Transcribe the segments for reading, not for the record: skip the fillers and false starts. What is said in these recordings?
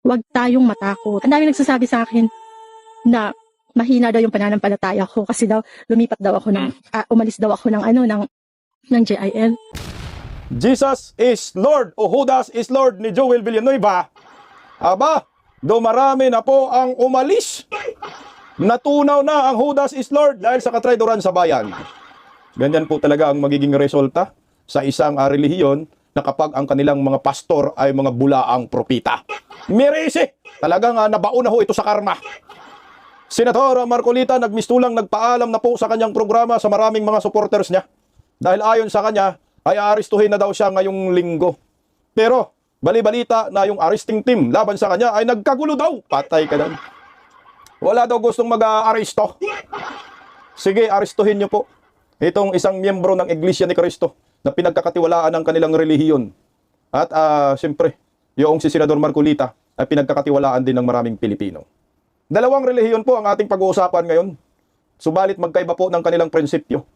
Huwag tayong matakot. Ang daming nagsasabi sa akin na mahina daw yung pananampalataya ko kasi daw lumipat daw ako umalis daw ako ng JIL. Jesus is Lord o Judas is Lord ni Joel Villanueva. Aba, dumarami na po ang umalis. Natunaw na ang Judas is Lord dahil sa katraidoran sa bayan. Ganyan po talaga ang magiging resulta sa isang relihiyon na kapag ang kanilang mga pastor ay mga bulaang propita. Mirese! Talagang nabaon na ho ito sa karma. Senator Marcolita nagmistulang nagpaalam na po sa kanyang programa sa maraming mga supporters niya. Dahil ayon sa kanya, ay aarestuhin na daw siya ngayong linggo. Pero, bali-balita na yung arresting team laban sa kanya ay nagkagulo daw. Patay ka daw. Wala daw gustong mag-aaresto. Sige, arestuhin niyo po itong isang miyembro ng Iglesia ni Cristo na pinagkakatiwalaan ng kanilang relihiyon. At siyempre, yung si Senador Marcolita ay pinagkakatiwalaan din ng maraming Pilipino. Dalawang relihiyon po ang ating pag-uusapan ngayon. Subalit magkaiba po ng kanilang prinsipyo.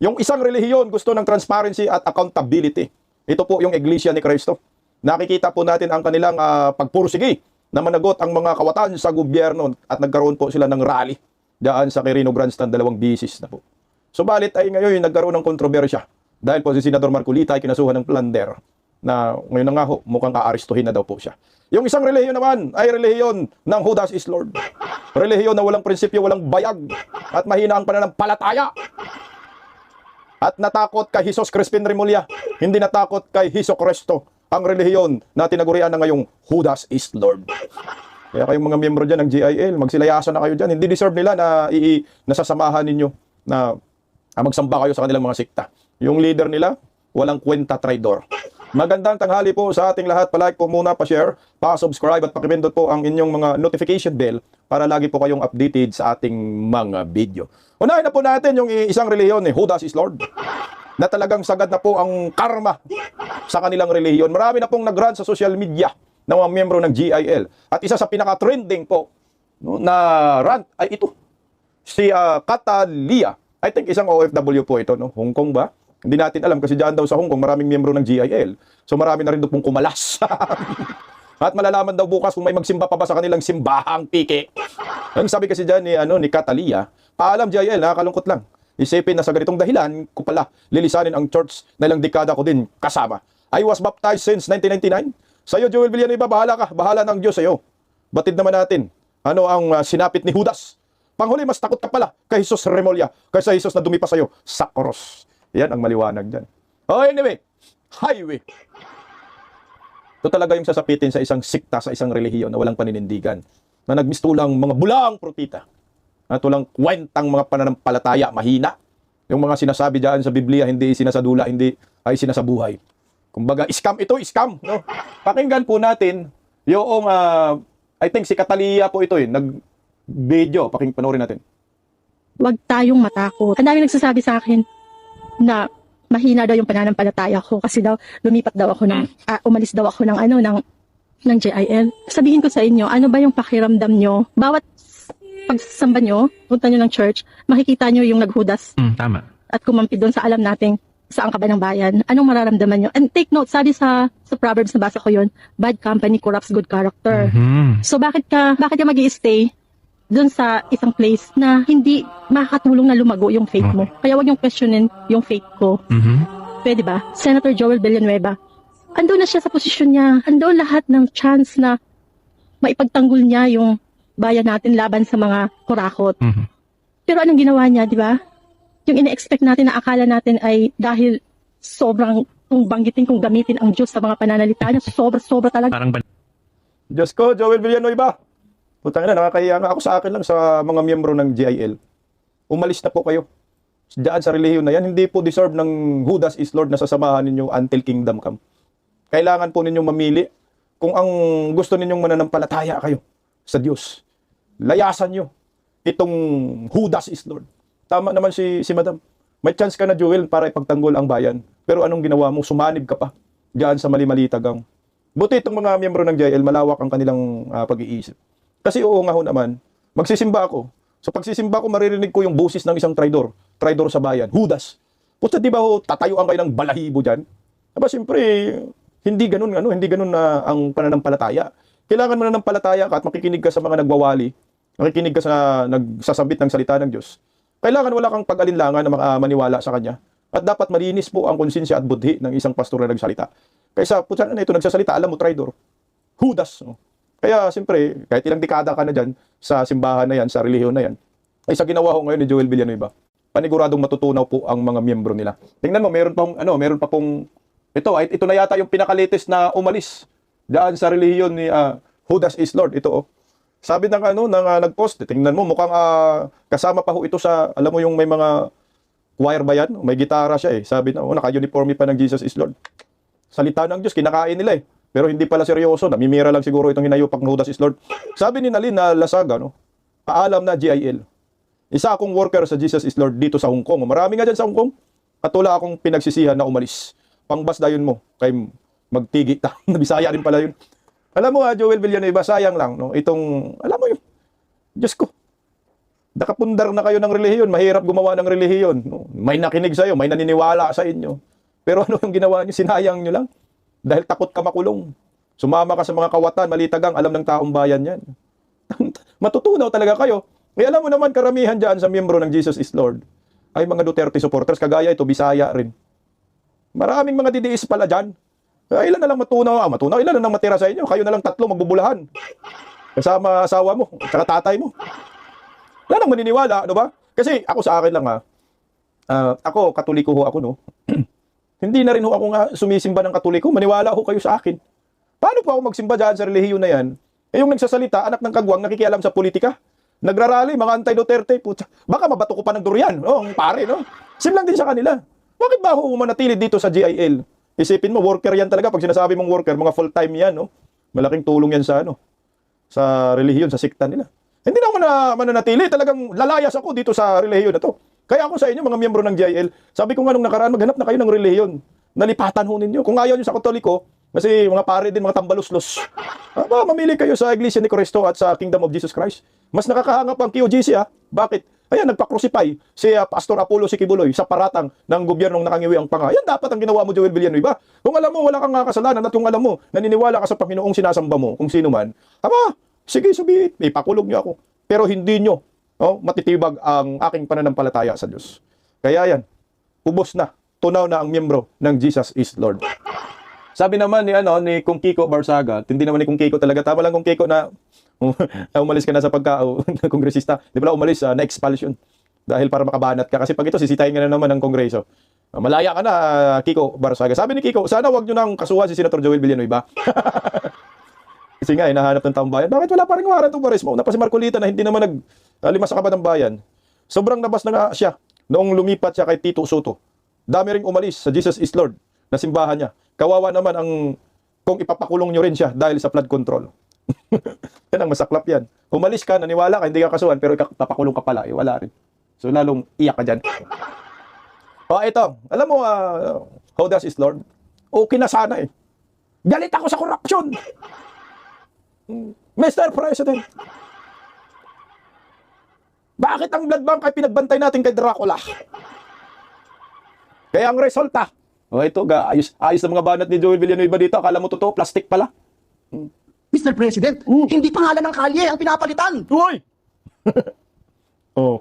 Yung isang relihiyon gusto ng transparency at accountability. Ito po yung Iglesia ni Cristo. Nakikita po natin ang kanilang pagpursigi na managot ang mga kawatan sa gobyerno at nagkaroon po sila ng rally daan sa Quirino Grandstand, 2 bisis na po. Subalit ay ngayon nagkaroon ng kontrobersya dahil po si Senador Marcolita ay kinasuhan ng plunder na ngayon na nga ho, mukhang aarestuhin na daw po siya. Yung isang relihiyon naman ay relihiyon ng Judas is Lord. Relihiyon na walang prinsipyo, walang bayag at mahina ang pananampalataya. At natakot kay Jesus Crispin Remulla, hindi natakot kay Hesus Cristo, ang relihiyon na tinagurian na ngayong Judas is Lord. Kaya kayong mga miyembro dyan ng GIL, magsilayasan na kayo dyan. Hindi deserve nila na nasasamahan ninyo na magsamba kayo sa kanilang mga sikta. Yung leader nila, walang kwenta traidor. Magandang tanghali po sa ating lahat. Pa-like po muna, pa-share, pa-subscribe at pakipindot po ang inyong mga notification bell para lagi po kayong updated sa ating mga video. Unahin na po natin yung isang relihiyon ni Judas is Lord na talagang sagad na po ang karma sa kanilang relihiyon. Marami na pong nag-run sa social media ng mga miyembro ng GIL. At isa sa pinaka-trending po na rant ay ito. Si Catalia. I think isang OFW po ito, no? Hong Kong ba? Hindi natin alam kasi dyan daw sa Hong Kong maraming miyembro ng GIL. So marami na rin doon pong kumalas. At malalaman daw bukas kung may magsimba pa ba sa kanilang simbahang piki. Ang sabi kasi dyan ni Catalia, paalam GIL, nakakalungkot lang. Isipin na sa ganitong dahilan ko pala lilisanin ang church na ilang dekada ko din kasama. I was baptized since 1999. Sa'yo, Joel Villanueva, bahala ka. Bahala ng Diyos sa'yo. Batid naman natin. Ano ang sinapit ni Judas? Panghuli, mas takot ka pala kay Jesus Remulla kaysa Jesus na dumipa sa'yo sa cross. Yan ang maliwanag dyan. Oh, anyway, highway. Ito talaga yung sasapitin sa isang sikta, sa isang relihiyon na walang paninindigan. Na nagmistulang mga bulaang propita. At walang kwentang mga pananampalataya, mahina. Yung mga sinasabi dyan sa Biblia, hindi sinasadula, hindi ay sinasabuhay. Kumbaga, scam ito, scam. No? Pakinggan po natin yung, I think si Catalia po ito nag-video. Panoorin natin. Huwag tayong matakot. Ang daming nagsasabi sa akin na mahina daw yung pananampalataya ko kasi daw lumipat daw ako umalis daw ako ng JIL. Sabihin ko sa inyo, ano ba yung pakiramdam nyo? Bawat pagsasamba nyo, punta nyo ng church, makikita nyo yung naghudas. Tama. At kumampi doon sa alam nating saan ka ba ng bayan. Anong mararamdaman nyo? And take note, sabi sa Proverbs, nabasa ko yun, bad company corrupts good character. So bakit ka mag-i-stay doon sa isang place na hindi makakatulong na lumago yung faith mo? Kaya wag yung questionin yung faith ko. Pwede ba? Senator Joel Villanueva, ando na siya sa posisyon niya. Ando lahat ng chance na maipagtanggol niya yung bayan natin laban sa mga kurakot. Pero anong ginawa niya, di ba? Yung ina-expect natin na akala natin ay dahil sobrang kung banggitin, kung gamitin ang Diyos sa mga pananalita niya, sobra-sobra talaga. Diyos ko, Joel Villanueva. Putang ina, nakakahiya nga ako sa akin lang sa mga miyembro ng GIL. Umalis na po kayo. Diyan sa relihiyon na yan, hindi po deserve ng Judas is Lord na sasamahan ninyo until kingdom come. Kailangan po ninyong mamili kung ang gusto ninyong mananampalataya kayo sa Diyos. Layasan nyo itong Judas is Lord. Tama naman si Madam. May chance ka na, Joel, para ipagtanggol ang bayan. Pero anong ginawa mo? Sumanib ka pa diyan sa mali-malitagang. Buti itong mga miyembro ng GIL, malawak ang kanilang pag-iisip. Kasi oo nga ho naman, magsisimba ako. So pagsisimba ko, maririnig ko yung boses ng isang traidor sa bayan, Judas. Pusta, di ba ho, tatayuan kayo ng balahibo dyan? Aba, siyempre, hindi ganun na ang pananampalataya. kailangan mo na ng palataya ka at makikinig ka sa mga nagwawali, makikinig ka sa nagsasabit ng salita ng Diyos. Kailangan wala kang pag-alinlangan na maniwala sa Kanya. At dapat malinis po ang konsensya at budhi ng isang pastor na nagsalita. Kaysa, putsa na ito, nagsasalita, alam mo, traidor. Judas. No? Kaya, siyempre, kahit ilang dekada ka na dyan sa simbahan na yan, sa relihiyon na yan, ay sa ginawa ko ngayon ni Joel Villanueva, paniguradong matutunaw po ang mga miyembro nila. Tingnan mo, meron pa pong, ito na yata yung pinaka-latest na umalis daan sa relihiyon ni Judas is Lord. Ito, oh. Sabi ng nag-post, tingnan mo, mukhang kasama pa ho ito sa, alam mo yung may mga choir ba yan? May gitara siya eh. Sabi na, naka-uniforme pa ng Jesus is Lord. Salita ng Diyos, kinakain nila eh. Pero hindi pala seryoso, namimira lang siguro itong hinayupak ng Judas is Lord. Sabi ni Nalin na Lasaga, paalam na GIL. Isa akong worker sa Jesus is Lord dito sa Hong Kong. Marami nga dyan sa Hong Kong. At wala akong pinagsisihan na umalis. Pangbasdayon mo kay magtigi. Bisaya rin pala yun. Alam mo Joel Villanueva, sayang lang. Alam mo yun. Diyos ko. Nakapundar na kayo ng relihiyon. Mahirap gumawa ng relihiyon. May nakinig sa'yo, may naniniwala sa inyo. Pero ano yung ginawa niyo? Sinayang niyo lang. Dahil takot ka makulong. Sumama ka sa mga kawatan, malitagang, alam ng taong bayan yan. Matutunaw talaga kayo. Eh alam mo naman, karamihan dyan sa miyembro ng Jesus is Lord ay mga Duterte supporters, kagaya ito, Bisaya rin. Maraming mga didiis pala dyan. Ilan na lang matunaw, ilan na lang matira sa inyo. Kayo na lang 3 magbubulahan. Kasama asawa mo, saka tatay mo. Wala nang maniniwala, ano ba? Kasi ako sa akin lang ako, Katoliko ho ako, no? Hindi na rin ho ako nga sumisimba ng Katoliko. Maniwala ho kayo sa akin. Paano po ako magsimba dyan sa relihiyon na yan? Eh yung nagsasalita, anak ng kagwang, nakikialam sa politika. Nagrarally, mga anti-Duterte, puta. Baka mabato ko pa ng durian, ang pare, no? Sim lang din sa kanila. Bakit ba ako manatili dito sa GIL? Isipin mo, worker yan talaga. Pag sinasabi mong worker, mga full-time yan, no? Malaking tulong yan sa, sa relihiyon, sa sikta nila. Hindi na ako mananatili. Talagang lalayas ako dito sa relihiyon na to. Kaya ako sa inyo, mga miyembro ng GIL, sabi ko nga nung nakaraan, maghanap na kayo ng relihiyon. Nalipatan ho ninyo. Kung ayaw nyo sa Katoliko, kasi mga pare din, mga tambaluslos. Mamili kayo sa Iglesia ni Cristo at sa Kingdom of Jesus Christ. Mas nakakahangap ang QGC, Bakit? Ayan, nagpa-crucify si Pastor Apollo Sikibuloy sa paratang ng gobyernong nakangiwi ang panga. Yan dapat ang ginawa mo, Joel Villanueva. Kung alam mo, wala kang kasalanan at kung alam mo, naniniwala ka sa Panginoong sinasamba mo, kung sino man, sige, sabihin, ipakulog niyo ako. Pero hindi niyo matitibag ang aking pananampalataya sa Diyos. Kaya yan, ubos na, tunaw na ang miyembro ng Jesus is Lord. Sabi naman ni Kung Kiko Barsaga, hindi naman ni Kung Kiko talaga, tama lang Kung Kiko na umalis ka na sa kongresista. Di ba umalis na expulsion dahil para makabanat ka. Kasi pag ito, sisitahin ka na naman ng kongreso. Malaya ka na, Kiko Barsaga. Sabi ni Kiko, sana wag nyo nang kasuhan si Senator Joel Villanueva. Kasi nga, hinahanap ng taong bayan. Bakit wala pa rin warrant of arrest mo? Na pa si Marcolita na hindi naman naglima sa kaban ng bayan. Sobrang nabas na nga siya noong lumipat siya kay Tito Soto. Dami ring umalis sa Jesus is Lord na simbahan niya. Kawawa naman kung ipapakulong nyo rin siya dahil sa flood control. Yan ang masaklap yan. Umalis ka, naniwala ka, hindi ka kasuhan, pero papakulong ka pala, wala rin. So lalong iyak ka dyan. Ito, alam mo, Judas is Lord? Okay na sana Galit ako sa korupsyon. Mr. President, bakit ang blood bank ay pinagbantay natin kay Dracula? Kaya ang resulta, ito, ayos na mga banat ni Joel Villanueva dito. Akala mo totoo, plastic pala. Mr. President, hindi pangalan ng kalye ang pinapalitan. Uy!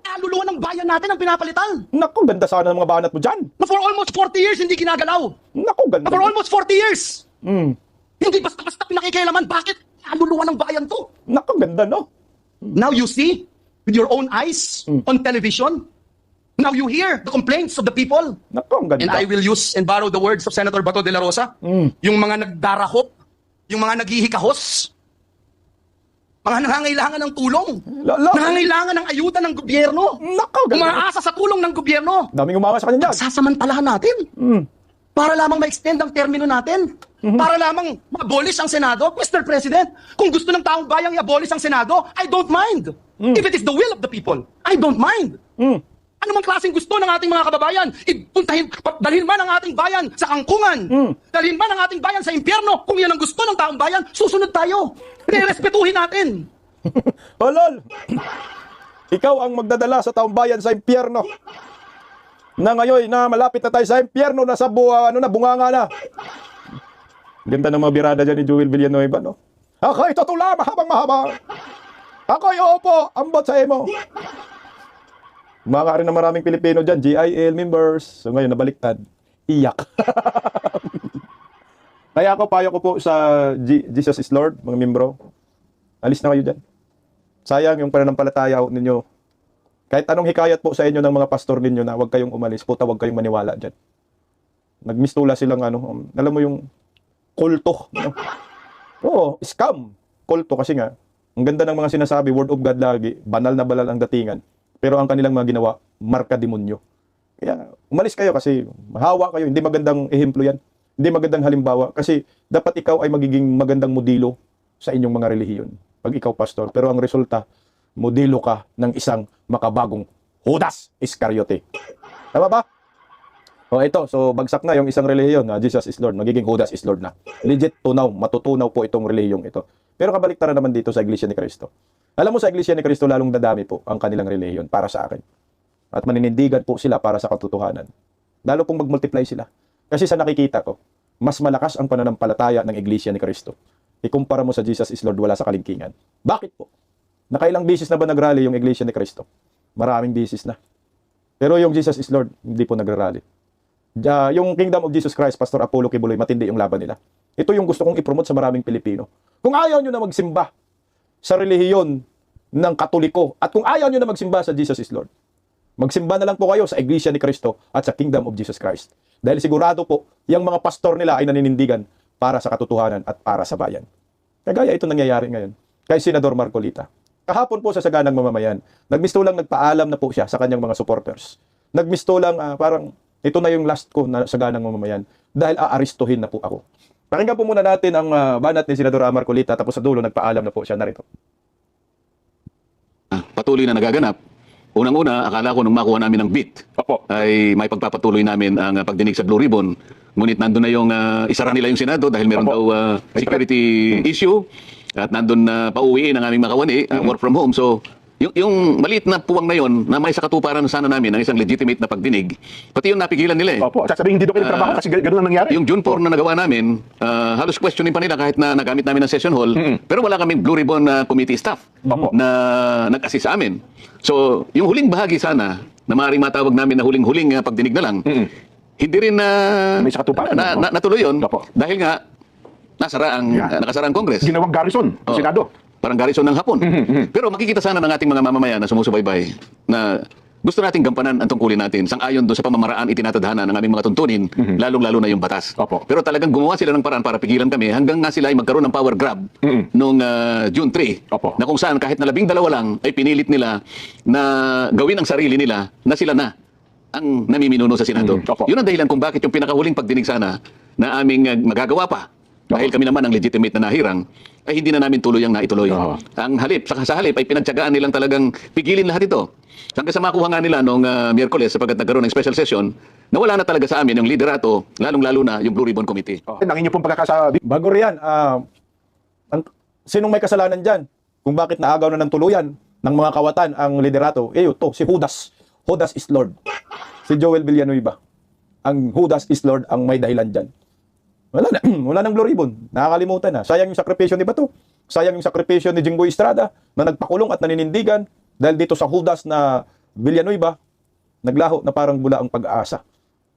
Kaluluwa ng bayan natin ang pinapalitan. Naku, ganda sana ng mga banat mo dyan. Na for almost 40 years hindi ginagalaw. Naku, ganda. Na for almost 40 years. Hindi basta-basta pinakikialaman. Bakit? Kaluluwa ng bayan to. Naku, ganda, no? Now you see, with your own eyes, on television, now you hear the complaints of the people. Naku, ang ganda. And I will use and borrow the words of Senator Bato de la Rosa. Yung mga nagdarahop, yung mga naghihikahos, mga nangangailangan ng tulong, nangangailangan ng ayuda ng gobyerno, umaasa sa tulong ng gobyerno. Daming umawa sa kanya dyan. Sasamantalahan natin. Para lamang ma-extend ang termino natin. Para lamang ma-abolish ang Senado. Mr. President, kung gusto ng taong bayang i-abolish ang Senado, I don't mind. If it is the will of the people, I don't mind. Ano mang klaseng gusto ng ating mga kababayan? Dalhin man ang ating bayan sa kangkungan. Dalhin man ang ating bayan sa impyerno. Kung yan ang gusto ng taong bayan, susunod tayo. Respetuhin natin. Lol, ikaw ang magdadala sa taong bayan sa impyerno. Na ngayon, na malapit na tayo sa impyerno, nasa bunganga na. Ganda ng mga birada dyan ni Joel Villanueva, no? Ako'y tutula, mahabang mahaba. Ako'y uupo, ambot sa imo. Mga rin na maraming Pilipino dyan, GIL members. So ngayon, nabaliktad. Iyak. Kaya ako, payo ko po sa Jesus is Lord, mga membro. Alis na kayo dyan. Sayang yung pananampalataya ninyo. Kahit anong hikayat po sa inyo ng mga pastor ninyo na huwag kayong umalis, puta, huwag kayong maniwala dyan. Nagmistula silang alam mo yung kulto. No? Oo, scam. Kulto kasi nga, ang ganda ng mga sinasabi, word of God lagi, banal na banal ang datingan. Pero ang kanilang mga ginawa, marka demonyo. Kaya umalis kayo kasi mahawa kayo, hindi magandang ehemplo yan. Hindi magandang halimbawa kasi dapat ikaw ay magiging magandang modelo sa inyong mga relihiyon. Pag ikaw pastor, pero ang resulta, modelo ka ng isang makabagong Judas Iscariote. Tama ba? O ito, so bagsak na yung isang relihiyon na Jesus is Lord, magiging Judas is Lord na. Legit tunaw, matutunaw po itong relihiyong ito. Pero kabaliktaran naman dito sa Iglesia ni Cristo. Alam mo sa Iglesia ni Cristo, lalong dadami po ang kanilang relihiyon para sa akin. At maninindigan po sila para sa katotohanan. Lalo pong mag-multiply sila. Kasi sa nakikita ko, mas malakas ang pananampalataya ng Iglesia ni Cristo. Ikumpara mo sa Jesus is Lord, wala sa kalingkingan. Bakit po? Nakailang bisis na ba nagrally yung Iglesia ni Cristo? Maraming bisis na. Pero yung Jesus is Lord, hindi po nagrally. Yung Kingdom of Jesus Christ, Pastor Apollo Kibuloy, matindi yung laban nila. Ito yung gusto kong ipromote sa maraming Pilipino. Kung ayaw nyo na magsimba sa relihiyon ng Katoliko at kung ayaw nyo na magsimba sa Jesus is Lord, magsimba na lang po kayo sa Iglesia ni Cristo at sa Kingdom of Jesus Christ. Dahil sigurado po, yung mga pastor nila ay naninindigan para sa katotohanan at para sa bayan. Kagaya ito nangyayari ngayon kay Senador Marcolita. Kahapon po sa Saganang Mamamayan, nagmistulang nagpaalam na po siya sa kanyang mga supporters. Nagmistulang parang ito na yung last ko na Saganang Mamamayan dahil aaristuhin na po ako. Pakinggan po muna natin ang banat ni Senador Marcolita tapos sa dulo nagpaalam na po siya. Narito. Patuloy na nagaganap. Unang-una, akala ko nung makuha namin ng beat, ay may pagpapatuloy namin ang pagdinig sa Blue Ribbon. Ngunit nandun na yung isara nila yung Senado dahil meron daw security issue at nandun na pauwiin ang aming makawani, work from home. So, yung maliit na puwang na yon na may sa katuparan sana namin ng isang legitimate na pagdinig, pati yung napigilan nila eh. Opo, at sasabihin hindi daw kayo trabaho kasi gano'n ang nangyari. Yung June 4 na nagawa namin, halos questioning pa nila kahit na nagamit namin ng session hall, pero wala kaming Blue Ribbon committee staff na nag-assist sa amin. So, yung huling bahagi sana, na maaaring matawag namin na huling-huling pagdinig na lang, hindi rin May sa katuparan. natuloy yun Opo. dahil nga nakasara ang Congress. Ginawang garrison sa Senado. Parang garrison ng Hapon. Pero makikita sana ng ating mga mamamayan na sumusubaybay na gusto nating gampanan ang tungkulin natin sang-ayon doon sa pamamaraan itinatadhana ng aming mga tuntunin, lalong-lalo na yung batas. Opo. Pero talagang gumawa sila ng paraan para pigilan kami hanggang nga sila ay magkaroon ng power grab noong June 3, Opo. na kung saan kahit na 12 lang ay pinilit nila na gawin ang sarili nila na sila na ang namiminuno sa Senado. Opo. Yun ang dahilan kung bakit yung pinakahuling pagdinig sana na aming magagawa pa dahil kami naman ang legitimate na nahirang, ay hindi na namin tuluyang naituloy. Ang halip, sa halip ay pinagtyagaan nilang talagang pigilin lahat ito. Hanggang sa makuha nga nila noong Miyerkules sapagkat nagkaroon ng special session, nawala na talaga sa amin yung liderato, lalong-lalo na yung Blue Ribbon Committee. Ang inyo pong pagkakasabi. Bago riyan, sinong may kasalanan dyan? Kung bakit naagaw na ng tuluyan ng mga kawatan ang liderato? Ito, si Judas. Judas is Lord. Si Joel Villanueva. Ang Judas is Lord ang may dahilan dyan. Wala nang Blue Ribbon. Nakakalimutan na. Sayang yung sakripisyo ni Bato. Sayang yung sakripisyo ni Jinggoy Estrada na nagpakulong at naninindigan dahil dito sa Judas na Villanueva, naglaho na parang bula ang pag-asa.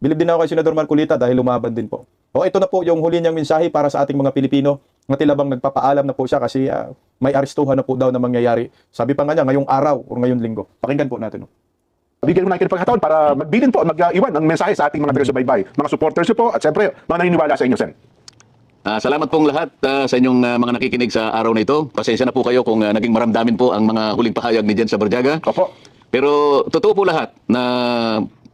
Bilib din ako kay Senador Marcolita dahil lumaban din po. O ito na po yung huli niyang mensahe para sa ating mga Pilipino na tila bang nagpapaalam na po siya kasi may arestuhan na po daw na mangyayari. Sabi pa nga niya ngayong araw o ngayong linggo. Pakinggan po natin. Bigyan mo na kayo ng pagkakataon para magbilin po, mag-iwan ng mensahe sa ating mga taga-subaybay, mga supporters po, at siyempre, mga naniniwala sa inyo, Sen. Salamat pong lahat sa inyong mga nakikinig sa araw na ito. Pasensya na po kayo kung naging maramdamin po ang mga huling pahayag ni Jen Sabarjaga. Opo. Pero totoo po lahat na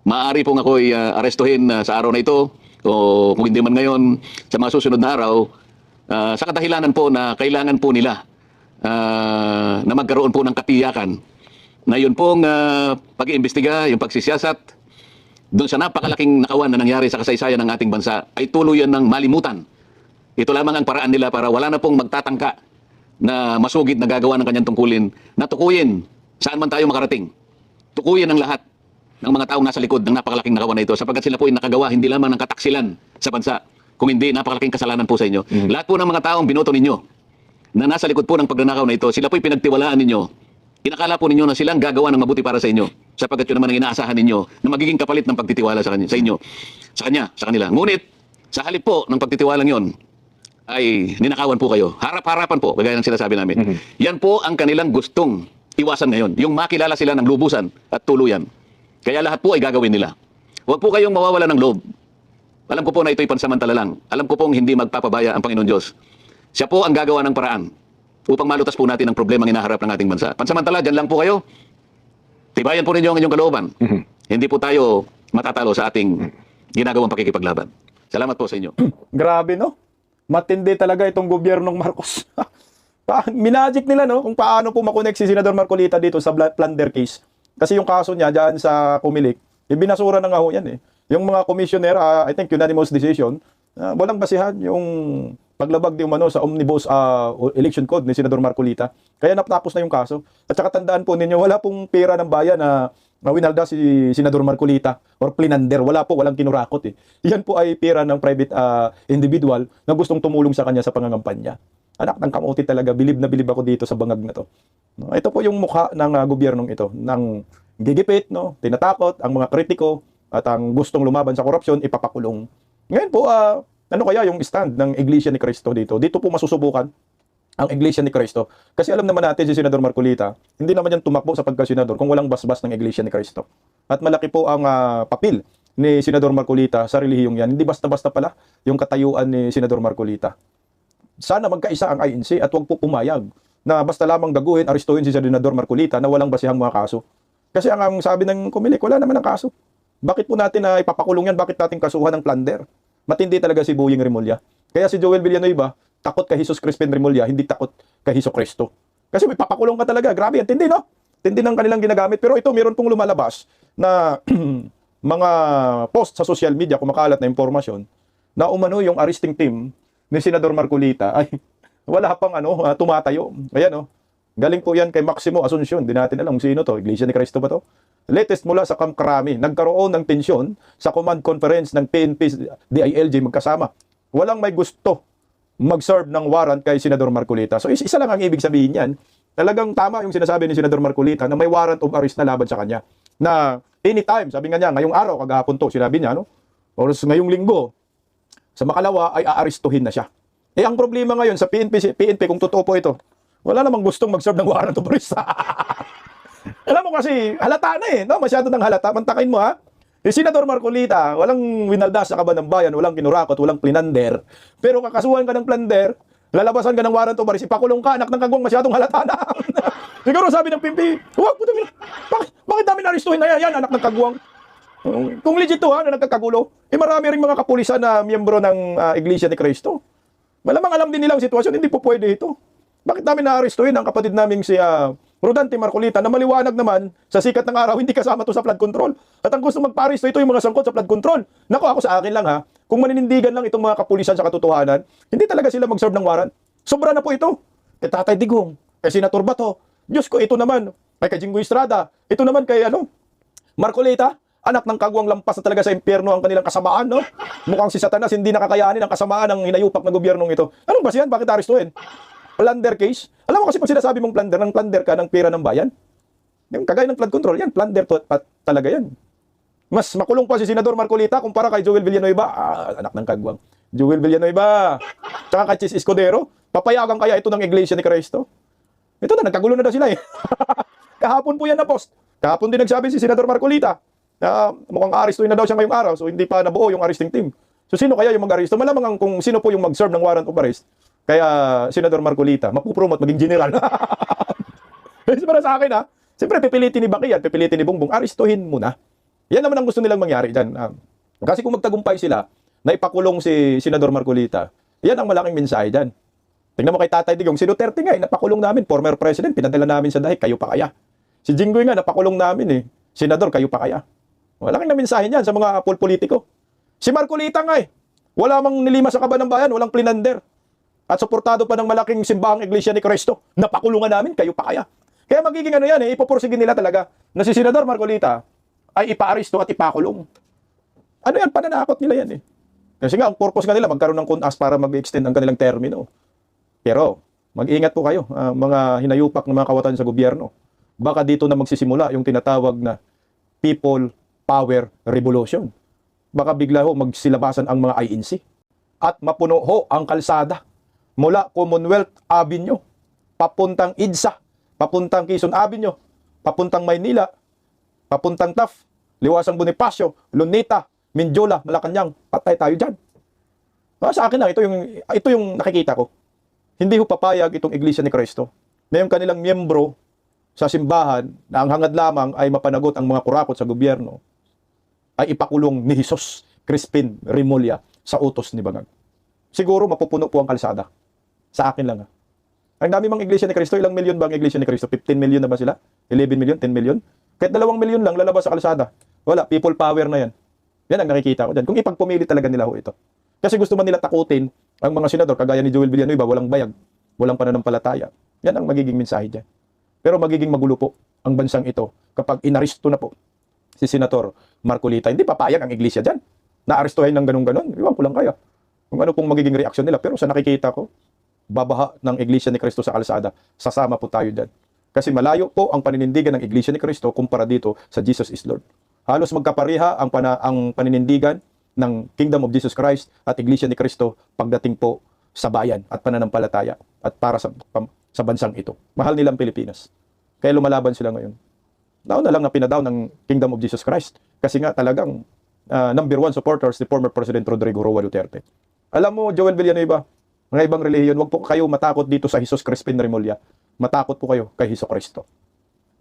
maaari pong ako'y arestuhin sa araw na ito o kung hindi man ngayon sa mga susunod na araw sa kadahilanan po na kailangan po nila na magkaroon po ng katiyakan na yun pong pag-iimbestiga, yung pagsisiyasat doon sa napakalaking nakawan na nangyari sa kasaysayan ng ating bansa ay tuluyan ng malimutan. Ito lamang ang paraan nila para wala na pong magtatangka na masugid na gagawa ng kanyang tungkulin na tukuyin saan man tayo makarating. Tukuyin ang lahat ng mga taong nasa likod ng napakalaking nakawan na ito sapagkat sila po ay nakagawa hindi lamang ng kataksilan sa bansa, kung hindi napakalaking kasalanan po sa inyo. Lahat po ng mga taong binoto ninyo na nasa likod po ng pagnanakaw na ito, sila po'y pinagtiwalaan ninyo. Inakala po ninyo na silang gagawa ng mabuti para sa inyo, sapagkat yun naman ang inaasahan ninyo na magiging kapalit ng pagtitiwala sa inyo, sa kanila. Ngunit, sa halip po ng pagtitiwalang yon, ay ninakawan po kayo. Harap-harapan po, kagaya ng sinasabi namin. Yan po ang kanilang gustong iwasan ngayon. Yung makilala sila ng lubusan at tuluyan. Kaya lahat po ay gagawin nila. Huwag po kayong mawawala ng loob. Alam ko po na ito'y pansamantala lang. Alam ko pong hindi magpapabaya ang Panginoon Diyos. Siya po ang gagawa ng paraan upang malutas po natin ang problema ng hinaharap ng ating bansa. Pansamantala, dyan lang po kayo. Tibayan po ninyo ang inyong kalooban. Hindi po tayo matatalo sa ating ginagawang pakikipaglaban. Salamat po sa inyo. Grabe, no? Matindi talaga itong gobyernong Marcos. Minagic nila, no? Kung paano po makonect si Senador Marcolita dito sa plunder case. Kasi yung kaso niya dyan sa Comelec, binasura na nga ho yan eh. Yung mga commissioner, I think unanimous decision, walang basihan yung paglabag di umano sa omnibus election code ni Senador Marcolita. Kaya natapos na yung kaso. At saka tandaan po ninyo, wala pong pera ng bayan na winalda si Senador Marcolita or plinander. Wala po, walang kinurakot eh. Yan po ay pera ng private individual na gustong tumulong sa kanya sa pangangampanya. Anak ng kamuti talaga, bilib na bilib ako dito sa bangag na to. No, ito po yung mukha ng gobyernong ito, ng gigipit, no, tinatakot ang mga kritiko at ang gustong lumaban sa korupsyon, ipapakulong. Ngayon po, ano kaya yung stand ng Iglesia ni Cristo dito? Dito po masusubukan ang Iglesia ni Cristo. Kasi alam naman natin si Senador Marcolita, hindi naman yan tumakbo sa pagka-senador kung walang basbas ng Iglesia ni Cristo. At malaki po ang papel ni Senador Marcolita sa relihiyong yan. Hindi basta-basta pala yung katayuan ni Senador Marcolita. Sana magkaisa ang INC at huwag po pumayag na basta lamang daguhin, arestuhin si Senador Marcolita na walang basihang mga kaso. Kasi ang sabi ng Comelec, wala naman ang kaso. Bakit po natin na ipapakulong yan? Bakit natin kasuhan ng plunder? Matindi talaga si Boying Remulla. Kaya si Joel Villanueva, takot kay Jesus Crispin Remulla, hindi takot kay Hesus Cristo. Kasi may papakulong ka talaga. Grabe yan. Tindi, no? Tindi ng kanilang ginagamit. Pero ito, meron pong lumalabas na mga post sa social media, kumakalat na impormasyon, na umano yung arresting team ni Senador Marcolita ay wala pang tumatayo. Ayan, galing po yan kay Maximo Asuncion. Di natin alam sino to. Iglesia ni Cristo ba to? Latest mula sa Camp Crame, nagkaroon ng tensyon sa command conference ng PNP DILG magkasama. Walang may gusto mag-serve ng warrant kay Senador Marcolita. So isa lang ang ibig sabihin yan. Talagang tama yung sinasabi ni Senador Marcolita na may warrant of arrest na laban sa kanya. Na anytime, sabi nga niya, ngayong araw, kagahapon to, sinabi niya, or ngayong linggo, sa Makalawa ay aarestuhin na siya. Eh ang problema ngayon sa PNP kung totoo po ito, wala namang gustong mag-serve ng warrant of arrest. Alam mo kasi, halata na eh, no? Masyado ng halata. Mantakin mo ha. Si Senador Marcolita, walang winalda sa kaban ng bayan, walang kinurakot, walang plinander. Pero kakasuhan ka ng plunder, lalabasan ka ng warrant of arrest, ipakulong ka, anak ng kagwang, masyadong halata na. Siguro sabi ng PNP, huwag po namin, bakit namin arestuhin na yan, anak ng kagwang? Kung legit to na nagkakagulo, marami rin mga kapulisan na miyembro ng Iglesia ni Cristo. Malamang alam din nilang sitwasyon, hindi po pwede ito. Bakit namin na-arestuhin ang kapatid naming si Rodante Marcolita na maliwanag naman sa sikat ng araw, hindi kasama to sa flood control. At ang gusto magpa-aresto ito yung mga sangkot sa flood control. Nako, ako sa akin lang ha, kung maninindigan lang itong mga kapulisan sa katotohanan, hindi talaga sila mag-serve ng warrant. Sobra na po ito. Kay Tatay Digong, kay Senator Bato, Diyos ko, ito naman, kay Jinggoy Estrada, ito naman kay Marcolita, anak ng kagwang, lampas na talaga sa impyerno ang kanilang kasamaan, no? Mukhang si Satanas hindi nakakayanin ang kasamaan ng hinayupak na gobyernong ito. Anong ba siyan? Bakit arestuhin? Plunder case? Alam mo kasi pag sinasabi mong plunder, ng plunder ka ng pera ng bayan. Yung kagaya ng flood control, yan, plunder talaga yan. Mas makulong pa si Senador Marcolita kumpara kay Joel Villanueva. Anak ng kagwang. Joel Villanueva. Tsaka kay Chis Escudero. Papayagan kaya ito ng Iglesia ni Cristo? Ito na, nagkagulo na daw sila eh. Kahapon po yan na post. Kahapon din nagsabi si Senador Marcolita. Mukhang arestuhin na daw siya ngayong araw, so hindi pa nabuo yung arresting team. So sino kaya yung mag-aresto? Malamang kung sino po yung mag-serve ng warrant of arrest. Kaya Senador Marcolita, mapupromote maging general. Kasi para sa akin siyempre pipilitin ni Baki yan, pipilitin ni Bongbong, arestuhin muna. Yan naman ang gusto nilang mangyari dyan. Kasi kung magtagumpay sila, na ipakulong si Senador Marcolita, yan ang malaking mensahe dyan. Tingnan mo kay Tatay Digong, si Duterte nga, napakulong namin, former president, pinadala namin sa dahig, kayo pa kaya? Si Jinggoy nga, napakulong namin senador, kayo pa kaya? Malaking na mensahe niyan sa mga politiko. Si Marcolita nga wala mang nilima sa kaban ng bayan, walang plinander. At suportado pa ng malaking simbahang Iglesia ni Cristo. Napakulungan namin, kayo pa kaya? Kaya magiging ipupursigin nila talaga na si Senador Marcolita ay ipa-aresto at ipakulong. Ano yan? Pananakot nila yan Kasi nga, ang purpose nga nila, magkaroon ng kunas para mag-extend ang kanilang termino. Pero, Mag-ingat po kayo, mga hinayupak ng mga kawatan sa gobyerno. Baka dito na magsisimula yung tinatawag na People Power Revolution. Baka bigla ho magsilabasan ang mga INC at mapuno ho ang kalsada mula Commonwealth Avenue, papuntang EDSA, papuntang Quezon Avenue, papuntang Maynila, papuntang TAF, Liwasang Bonifacio, Luneta, Mindiola, Malacanang, patay tayo dyan. Sa akin lang, ito yung nakikita ko. Hindi ho papayag itong Iglesia ni Cristo na yung kanilang miyembro sa simbahan na ang hangad lamang ay mapanagot ang mga kurakot sa gobyerno ay ipakulong ni Jesus Crispin Remulla sa utos ni Bagag. Siguro mapupuno po ang kalsada. Sa akin lang. Ang dami mang Iglesia ni Cristo, ilang milyon ba ang Iglesia ni Cristo? 15 million na ba sila? 11 million? 10 million? Kahit 2 milyon lang lalabas sa kalsada. Wala, people power na yan. Yan ang nakikita ko dyan. Kung ipagpumili talaga nila ho ito. Kasi gusto man nila takutin ang mga senador, kagaya ni Joel Villanueva, walang bayag, walang pananampalataya. Yan ang magiging mensahe dyan. Pero magiging magulo po ang bansang ito kapag inaristo na po si Senator Marcolita. Hindi papayag ang Iglesia dyan. Naarestuhin ng ganun-ganon. Iwan ko lang kaya. Kung ano pong magiging reaksyon nila. Pero sa nakikita ko, babaha ng Iglesia ni Cristo sa kalsada. Sasama po tayo dyan. Kasi malayo po ang paninindigan ng Iglesia ni Cristo kumpara dito sa Jesus is Lord. Halos magkapariha ang paninindigan ng Kingdom of Jesus Christ at Iglesia ni Cristo pagdating po sa bayan at pananampalataya at para sa bansang ito. Mahal nilang Pilipinas. Kaya lumalaban sila ngayon. Nauna lang na pinadaw ng Kingdom of Jesus Christ kasi nga talagang number one supporters ni former President Rodrigo Roa Duterte. Alam mo, Joel Villanueva, mga ibang relihiyon, wag po kayo matakot dito sa Jesus Crispin Remulla. Matakot po kayo kay Hesus Kristo.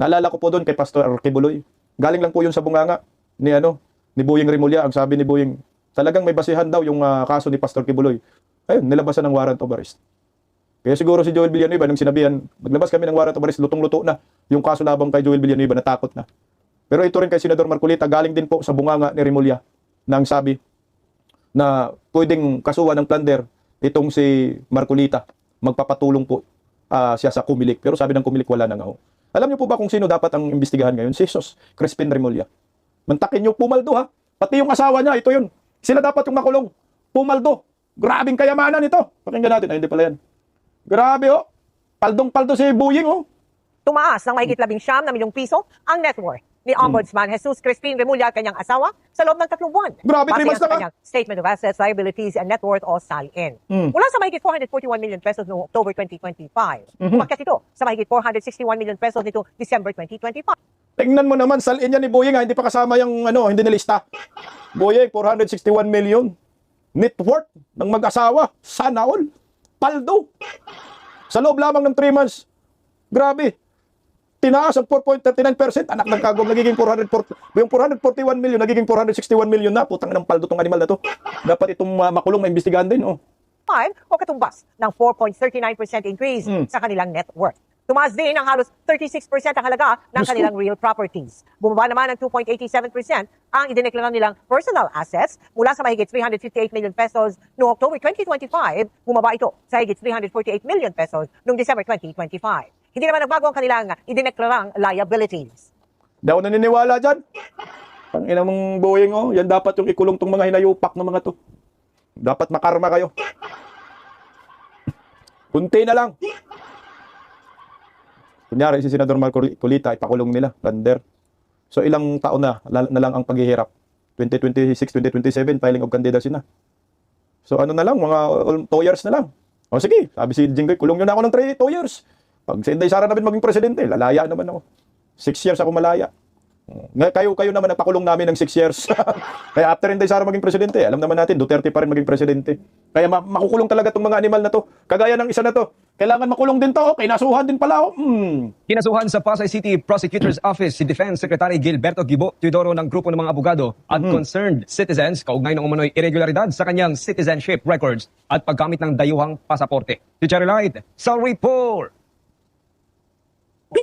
Naalala ko po doon kay Pastor Arquibuloy. Galing lang po yun sa bunganga ni Boying Remulla. Ang sabi ni Boying, talagang may basihan daw yung kaso ni Pastor Arquibuloy. Ayun, nilabasan ng warrant of arrest. Kaya siguro si Joel Villanueva nang sinabihan, maglabas kami ng warrant of arrest, lutong-luto na yung kaso labang kay Joel Villanueva, natakot na. Pero ito rin kay Senador Marcolita, galing din po sa bunganga ni Remulla nang sabi na pwedeng kasuhan ng plunder itong si Marcolita. Magpapatulong po siya sa Kumilik. Pero sabi ng Kumilik, wala na nga ho. Alam niyo po ba kung sino dapat ang imbestigahan ngayon? Si Jesus Crispin Remulla. Mantakin niyo, pumaldo ha. Pati yung asawa niya, ito yun. Sila dapat yung makulong. Pumaldo. Grabing kayamanan ito. Pakinggan natin. Ay, hindi pala yan. Grabe oh. Paldong-paldo si Boying oh. Tumaas ng mahigit 19 na milyong piso ang net worth ni Ombudsman Jesus Crispin Remulla at kanyang asawa sa loob ng 3 buwan. Grabe, 3 Base months sa na ka. kanyang Statement of Assets, Liabilities, and Net Worth o SALN. Mula sa mahigit 441 million pesos noong October 2025, umakyat ito sa mahigit 461 million pesos nitong December 2025. Tingnan mo naman, salin yan ni Boying ha. Hindi pa kasama yung hindi nilista. Boying, 461 million. Net worth ng mag-asawa. Sana all. Paldo. Sa loob lamang ng 3 months. Grabe. Tinaas ang 4.39%. Anak ng kagom, nagiging 441 million, nagiging 461 million na. Putang ng paldo tong animal na to. Dapat itong makulong, maimbestigahan din. Oh. O katumbas ng 4.39% increase sa kanilang net worth. Tumaas din ang halos 36% ang halaga ng kanilang real properties. Bumaba naman ng 2.87% ang idineklara nilang personal assets mula sa mahigit 358 million pesos noong October 2025, bumaba ito sa higit 348 million pesos noong December 2025. Hindi naman nagbago ang kanilang idineklarang liabilities. Di ako naniniwala dyan. Ang ina mong Boying, oh. Yan dapat yung ikulong tong mga hinayupak ng mga to. Dapat makarma kayo. Kunti na lang. Kunyari, si Senador Marcolita, ipakulong nila, plunder. So, ilang taon na lang ang paghihirap. 2026, 2027, filing of candidacy na. So, ano na lang, mga 2 years na lang. O sige, sabi si Jinggoy, kulong nyo na ako ng 2 years. Pag si Inday Sara namin maging presidente, lalaya naman ako. 6 years ako malaya. Kayo naman nagpakulong namin ng 6 years. Kaya after Inday Sara maging presidente, alam naman natin, Duterte pa rin maging presidente. Kaya makukulong talaga itong mga animal na to. Kagaya ng isa na to. Kailangan makulong din to. Kinasuhan din pala. Kinasuhan sa Pasay City Prosecutor's Office si Defense Secretary Gilberto Gibo Teodoro ng grupo ng mga abogado at concerned citizens kaugnay ng umano'y irregularidad sa kanyang citizenship records at paggamit ng dayuhang pasaporte. Si Cherry Light, sa report!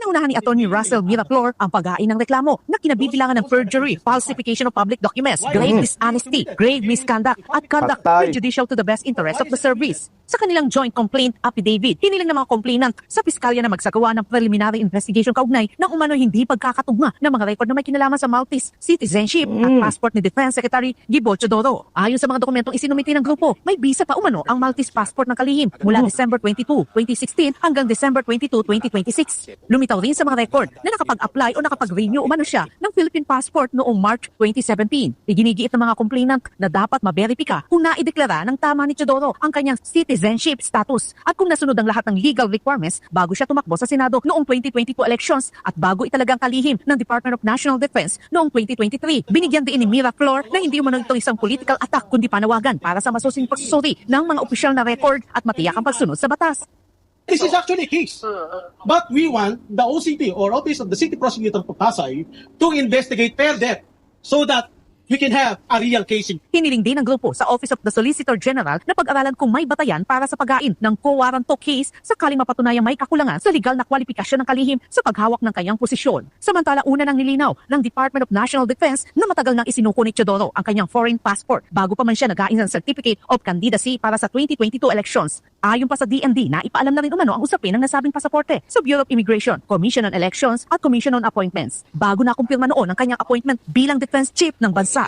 Naunahan ni Atty. Russell Miraflor ang pag-hain ng reklamo na kinabibilangan ng perjury, falsification of public documents, grave dishonesty, grave misconduct, at conduct Patay. prejudicial to the best interest of the service. Sa kanilang joint complaint affidavit, hiniling ng mga complainant sa piskalya na magsagawa ng preliminary investigation kaugnay ng umano'y hindi pagkakatugma ng mga record na may kinalaman sa Maltese citizenship at passport ni Defense Secretary Gibo Teodoro. Ayon sa mga dokumentong isinumiti ng grupo, may visa pa umano ang Maltese passport ng kalihim mula December 22, 2016 hanggang December 22, 2026. Lumitaw rin sa mga record na nakapag-apply o nakapag-renew umano siya ng Philippine passport noong March 2017. Iginigiit ng mga complainant na dapat maberipika kung naideklara ng tama ni Teodoro ang kanyang citizenship status at kung nasunod ang lahat ng legal requirements bago siya tumakbo sa Senado noong 2022 elections at bago italagang kalihim ng Department of National Defense noong 2023. Binigyan din ni Miraflor na hindi umano ito isang political attack kundi panawagan para sa masusing pagsusuri ng mga opisyal na record at matiyakang pagsunod sa batas. This is actually a case. But we want the OCP or Office of the City Prosecutor of Pasay to investigate further so that we can have a real case. Hiniling din ng grupo sa Office of the Solicitor General na pag-aralan kung may batayan para sa paghain ng co-warranto case sakaling mapatunayang may kakulangan sa legal na kwalifikasyon ng kalihim sa paghawak ng kanyang posisyon. Samantala, una nang nilinaw ng Department of National Defense na matagal nang isinuko ni Teodoro ang kanyang foreign passport bago pa man siya naghain ng Certificate of Candidacy para sa 2022 elections. Ayon pa sa DND na ipaalam na rin umano ang usapin ng nasabing pasaporte sa Bureau of Immigration, Commission on Elections at Commission on Appointments bago nakumpirma noon ang kanyang appointment bilang Defense Chief ng bansa.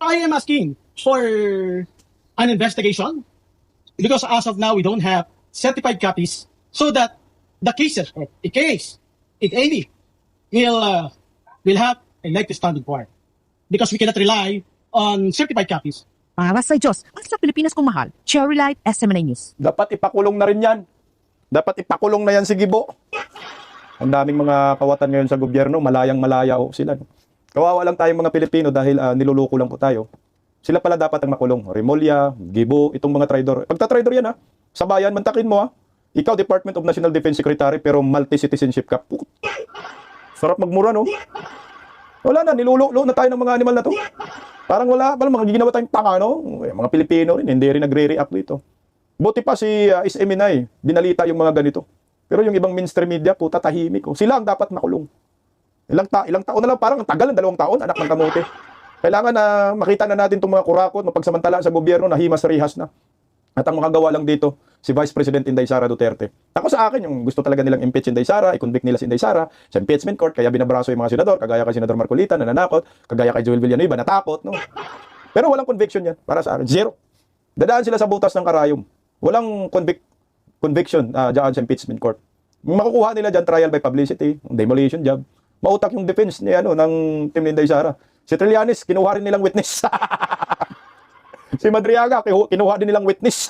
I am asking for an investigation because as of now we don't have certified copies so that the cases, a case, if any, will have a latest standing for it. Because we cannot rely on certified copies. Para sa Diyos at sa Pilipinas kung mahal, Cherry Light, SMNA News. Dapat ipakulong na rin yan. Dapat ipakulong na yan si Gibo. Ang daming mga kawatan ngayon sa gobyerno, malayang-malaya sila. Kawawa lang tayong mga Pilipino dahil niluloko lang po tayo. Sila pala dapat ang makulong. Remulla, Gibo, itong mga traidor. Pagta-traidor yan sa bayan, mantakin mo Ikaw, Department of National Defense Secretary, pero multi-citizenship ka. Sarap magmura, no? Wala na, niluluko na tayo ng mga animal na to. Parang mga ginawa tayong tanga, no? Mga Pilipino rin, hindi rin nagre-react dito. Buti pa si SMNI, dinalita yung mga ganito. Pero yung ibang mainstream media, puta tahimik. Sila ang dapat makulong. Ilang taon na lang, parang ang tagal ng 2 taon, anak ng kamote. Kailangan na makita na natin itong mga kurakot, mapagsamantala sa gobyerno na himas-rihas na. At ang makagawa lang dito, si Vice President Inday Sara Duterte. Ako sa akin, yung gusto talaga nilang impeach Inday Sara, i-convict nila si Inday Sara sa impeachment court, kaya binabraso yung mga senador, kagaya kay Senador Marcolita, nananakot, kagaya kay Joel Villanueva, natakot, no? Pero walang conviction yan, para sa akin, zero. Dadaan sila sa butas ng karayom. Walang conviction dyan sa impeachment court. Makukuha nila dyan trial by publicity, demolition job. Mautak yung defense niya ng team ni Inday Sara. Si Trillanes, kinuha rin nilang witness. Si Madriaga, kinuha din nilang witness.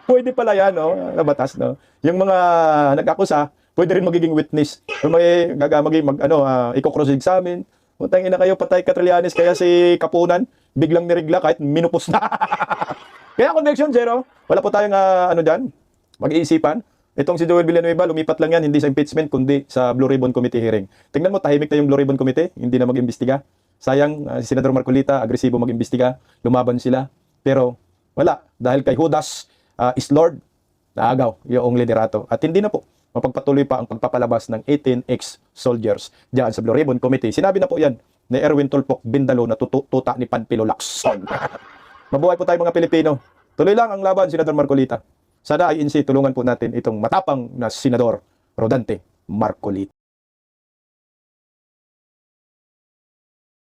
Pwede pala yan, no? Nabatas, no? Yung mga nag-akusa, pwede rin magiging witness. Kung may i-cross examine. Utang ina kayo, patay ka Trillanes, kaya si Kapunan, biglang nirigla kahit minupos na. Kaya conviction, zero. Wala po tayong, dyan, mag-iisipan. Itong si Joel Villanueva, lumipat lang yan, hindi sa impeachment, kundi sa Blue Ribbon Committee hearing. Tingnan mo, tahimik na yung Blue Ribbon Committee, hindi na mag-imbestiga. Sayang, si Senador Marcolita, agresibo mag-imbestiga, lumaban sila. Pero wala, dahil kay Judas is Lord, naagaw yung liderato. At hindi na po mapagpatuloy pa ang pagpapalabas ng 18 ex-soldiers diyan sa Blue Ribbon Committee. Sinabi na po yan ni Erwin Tulfo Bindalo na tuta ni Panpilo Lacson. Mabuhay po tayo mga Pilipino. Tuloy lang ang laban, Senador Marcolita. Sana INC, tulungan po natin itong matapang na Senador Rodante Marcolita.